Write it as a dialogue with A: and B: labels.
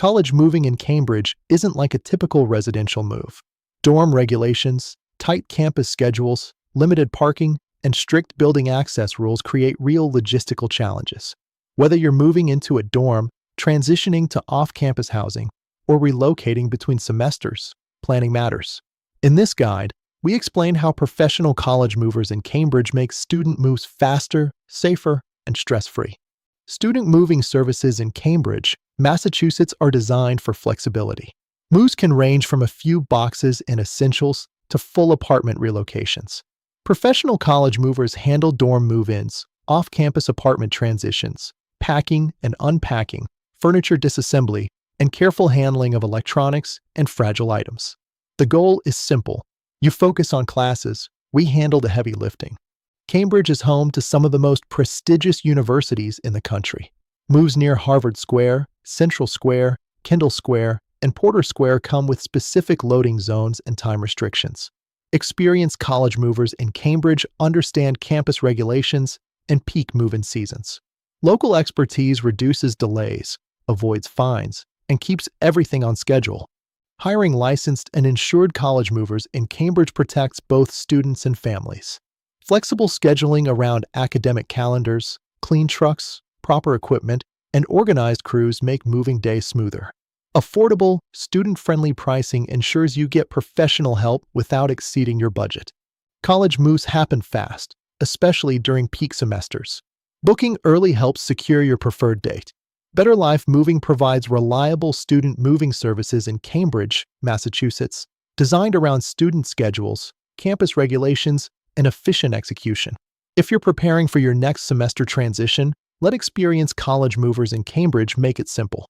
A: College moving in Cambridge isn't like a typical residential move. Dorm regulations, tight campus schedules, limited parking, and strict building access rules create real logistical challenges. Whether you're moving into a dorm, transitioning to off-campus housing, or relocating between semesters, planning matters. In this guide, we explain how professional college movers in Cambridge make student moves faster, safer, and stress-free. Student moving services in Cambridge, Massachusetts are designed for flexibility. Moves can range from a few boxes and essentials to full apartment relocations. Professional college movers handle dorm move-ins, off-campus apartment transitions, packing and unpacking, furniture disassembly, and careful handling of electronics and fragile items. The goal is simple. You focus on classes, we handle the heavy lifting. Cambridge is home to some of the most prestigious universities in the country. Moves near Harvard Square, Central Square, Kendall Square, and Porter Square come with specific loading zones and time restrictions. Experienced college movers in Cambridge understand campus regulations and peak move-in seasons. Local expertise reduces delays, avoids fines, and keeps everything on schedule. Hiring licensed and insured college movers in Cambridge protects both students and families. Flexible scheduling around academic calendars, clean trucks, proper equipment, and organized crews make moving days smoother. Affordable, student-friendly pricing ensures you get professional help without exceeding your budget. College moves happen fast, especially during peak semesters. Booking early helps secure your preferred date. Better Life Moving provides reliable student moving services in Cambridge, Massachusetts, designed around student schedules, campus regulations, and efficient execution. If you're preparing for your next semester transition, let experienced college movers in Cambridge make it simple.